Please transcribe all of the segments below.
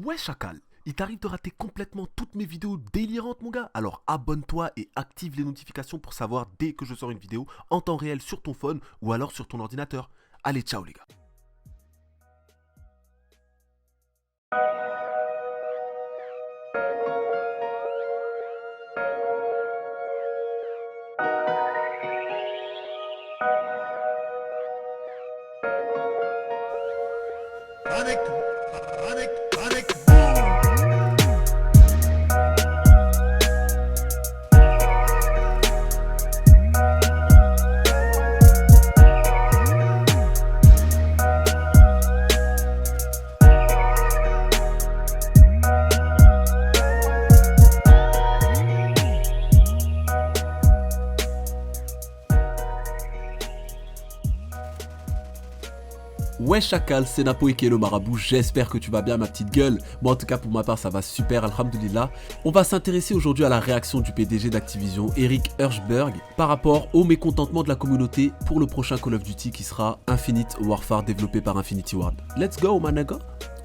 Ouais chacal, il t'arrive de rater complètement toutes mes vidéos délirantes mon gars. Alors abonne-toi et active les notifications pour savoir dès que je sors une vidéo en temps réel sur ton phone ou alors sur ton ordinateur. Allez ciao les gars. Panic, panic, panic, boom! Ouais chacal, c'est Napo et le marabout, j'espère que tu vas bien ma petite gueule. Moi en tout cas pour ma part ça va super, alhamdoulilah. On va s'intéresser aujourd'hui à la réaction du PDG d'Activision, Eric Hirshberg, par rapport au mécontentement de la communauté pour le prochain Call of Duty qui sera Infinite Warfare développé par Infinity Ward. Let's go my nigga.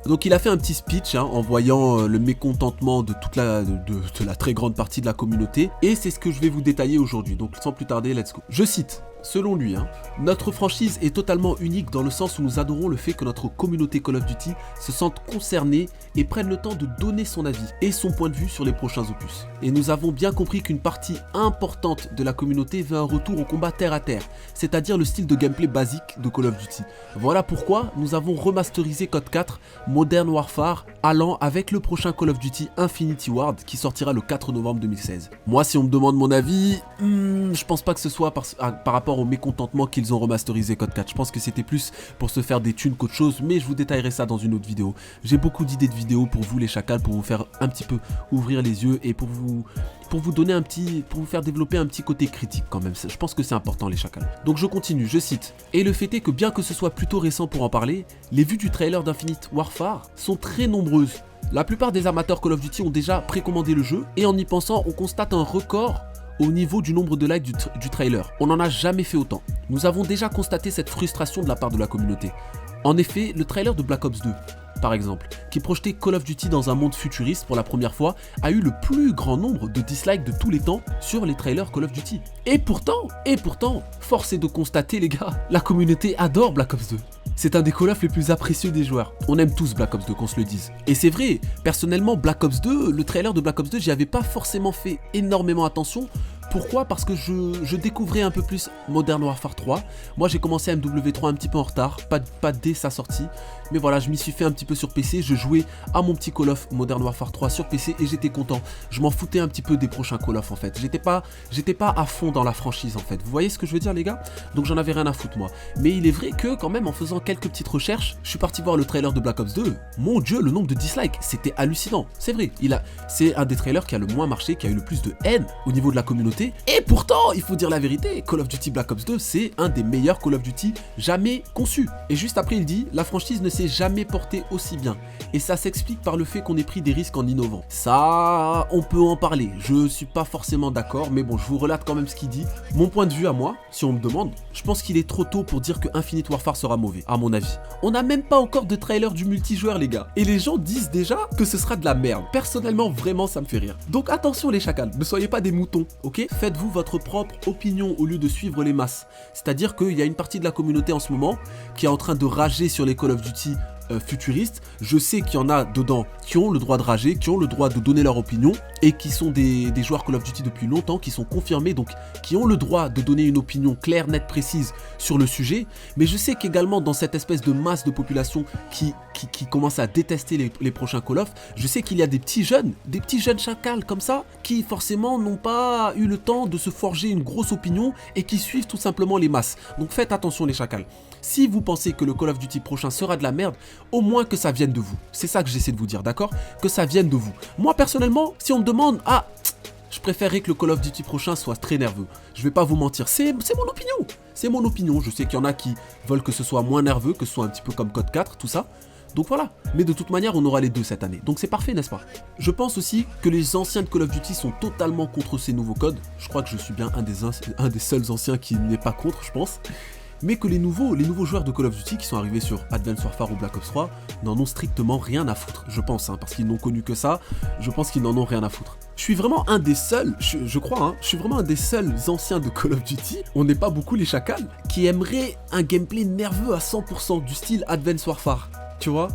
Donc il a fait un petit speech en voyant le mécontentement de toute la très grande partie de la communauté et c'est ce que je vais vous détailler aujourd'hui, donc sans plus tarder, let's go. Je cite, selon lui, notre franchise est totalement unique dans le sens où nous adorons le fait que notre communauté Call of Duty se sente concernée et prenne le temps de donner son avis et son point de vue sur les prochains opus. Et nous avons bien compris qu'une partie importante de la communauté veut un retour au combat terre à terre, c'est-à-dire le style de gameplay basique de Call of Duty. Voilà pourquoi nous avons remasterisé Code 4 Modern Warfare allant avec le prochain Call of Duty Infinity Ward qui sortira le 4 novembre 2016. Moi si on me demande mon avis, je pense pas que ce soit par rapport au mécontentement qu'ils ont remasterisé Code 4. Je pense que c'était plus pour se faire des thunes qu'autre chose, mais je vous détaillerai ça dans une autre vidéo. J'ai beaucoup d'idées de vidéos pour vous les chacals, pour vous faire un petit peu ouvrir les yeux et pour vous donner pour vous faire développer un petit côté critique quand même. Je pense que c'est important les chacals. Donc je continue, je cite. Et le fait est que bien que ce soit plutôt récent pour en parler, les vues du trailer d'Infinite Warfare sont très nombreuses. La plupart des amateurs Call of Duty ont déjà précommandé le jeu et en y pensant, on constate un record au niveau du nombre de likes du trailer. On n'en a jamais fait autant. Nous avons déjà constaté cette frustration de la part de la communauté. En effet, le trailer de Black Ops 2, par exemple, qui projetait Call of Duty dans un monde futuriste pour la première fois, a eu le plus grand nombre de dislikes de tous les temps sur les trailers Call of Duty. Et pourtant, force est de constater les gars, la communauté adore Black Ops 2. C'est un des Call of les plus appréciés des joueurs. On aime tous Black Ops 2 qu'on se le dise. Et c'est vrai, personnellement Black Ops 2, le trailer de Black Ops 2, j'y avais pas forcément fait énormément attention. Pourquoi? Parce que je découvrais un peu plus Modern Warfare 3. Moi j'ai commencé MW3 un petit peu en retard, pas dès sa sortie. Mais voilà, je m'y suis fait un petit peu sur PC, je jouais à mon petit Call of Modern Warfare 3 sur PC et j'étais content. Je m'en foutais un petit peu des prochains Call of en fait. J'étais pas à fond dans la franchise en fait. Vous voyez ce que je veux dire les gars? Donc j'en avais rien à foutre moi. Mais il est vrai que quand même en faisant quelques petites recherches, je suis parti voir le trailer de Black Ops 2. Mon dieu, le nombre de dislikes, c'était hallucinant. C'est vrai, c'est un des trailers qui a le moins marché, qui a eu le plus de haine au niveau de la communauté. Et pourtant, il faut dire la vérité, Call of Duty Black Ops 2, c'est un des meilleurs Call of Duty jamais conçus. Et juste après, il dit, la franchise ne s'est jamais portée aussi bien. Et ça s'explique par le fait qu'on ait pris des risques en innovant. Ça, on peut en parler. Je suis pas forcément d'accord, mais bon, je vous relate quand même ce qu'il dit. Mon point de vue à moi, si on me demande, je pense qu'il est trop tôt pour dire que Infinite Warfare sera mauvais, à mon avis. On n'a même pas encore de trailer du multijoueur, les gars. Et les gens disent déjà que ce sera de la merde. Personnellement, vraiment, ça me fait rire. Donc attention les chacals, ne soyez pas des moutons, ok? Faites-vous votre propre opinion au lieu de suivre les masses. C'est-à-dire qu'il y a une partie de la communauté en ce moment qui est en train de rager sur les Call of Duty futuristes. Je sais qu'il y en a dedans qui ont le droit de rager, qui ont le droit de donner leur opinion et qui sont des joueurs Call of Duty depuis longtemps, qui sont confirmés, donc qui ont le droit de donner une opinion claire, nette, précise sur le sujet. Mais je sais qu'également dans cette espèce de masse de population qui commence à détester les prochains Call of, je sais qu'il y a des petits jeunes chacals comme ça, qui forcément n'ont pas eu le temps de se forger une grosse opinion et qui suivent tout simplement les masses. Donc faites attention les chacals. Si vous pensez que le Call of Duty prochain sera de la merde, au moins que ça vienne de vous. C'est ça que j'essaie de vous dire, d'accord? Que ça vienne de vous. Moi personnellement, si on me demande, je préférerais que le Call of Duty prochain soit très nerveux. Je vais pas vous mentir, c'est mon opinion. C'est mon opinion. Je sais qu'il y en a qui veulent que ce soit moins nerveux, que ce soit un petit peu comme Code 4, tout ça. Donc voilà, mais de toute manière on aura les deux cette année, donc c'est parfait n'est-ce pas? Je pense aussi que les anciens de Call of Duty sont totalement contre ces nouveaux codes. Je crois que je suis bien un des seuls anciens qui n'est pas contre, je pense. mais que les nouveaux joueurs de Call of Duty qui sont arrivés sur Advanced Warfare ou Black Ops 3 n'en ont strictement rien à foutre, je pense, hein, parce qu'ils n'ont connu que ça, je pense qu'ils n'en ont rien à foutre. Je suis vraiment un des seuls, je crois, hein, je suis vraiment un des seuls anciens de Call of Duty, on n'est pas beaucoup les chacals, qui aimeraient un gameplay nerveux à 100% du style Advanced Warfare, tu vois.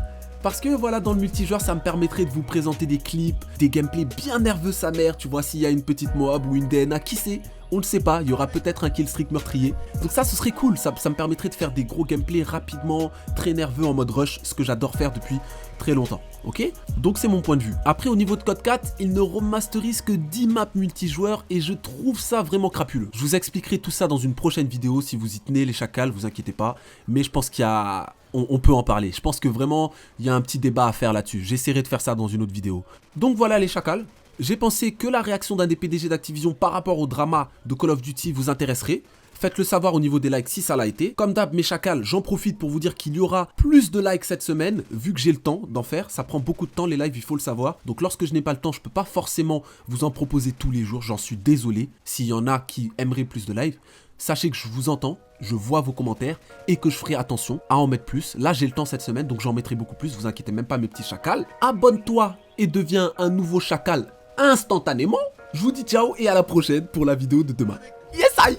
Parce que voilà, dans le multijoueur, ça me permettrait de vous présenter des clips, des gameplays bien nerveux sa mère, tu vois, s'il y a une petite Moab ou une DNA, qui sait, on le sait pas, il y aura peut-être un killstreak meurtrier. Donc ça, ce serait cool, ça me permettrait de faire des gros gameplays rapidement, très nerveux en mode rush, ce que j'adore faire depuis très longtemps, ok? Donc c'est mon point de vue. Après, au niveau de Code 4, il ne remasterise que 10 maps multijoueurs et je trouve ça vraiment crapuleux. Je vous expliquerai tout ça dans une prochaine vidéo, si vous y tenez les chacals, vous inquiétez pas, mais je pense qu'il y a... On peut en parler. Je pense que vraiment, il y a un petit débat à faire là-dessus. J'essaierai de faire ça dans une autre vidéo. Donc voilà les chacals. J'ai pensé que la réaction d'un des PDG d'Activision par rapport au drama de Call of Duty vous intéresserait. Faites-le savoir au niveau des likes si ça l'a été. Comme d'hab, mes chacals, j'en profite pour vous dire qu'il y aura plus de likes cette semaine, vu que j'ai le temps d'en faire. Ça prend beaucoup de temps les lives, il faut le savoir. Donc lorsque je n'ai pas le temps, je ne peux pas forcément vous en proposer tous les jours. J'en suis désolé s'il y en a qui aimeraient plus de lives. Sachez que je vous entends, je vois vos commentaires et que je ferai attention à en mettre plus. Là, j'ai le temps cette semaine, donc j'en mettrai beaucoup plus. Vous inquiétez même pas, mes petits chacals. Abonne-toi et deviens un nouveau chacal instantanément. Je vous dis ciao et à la prochaine pour la vidéo de demain. Yes, aïe.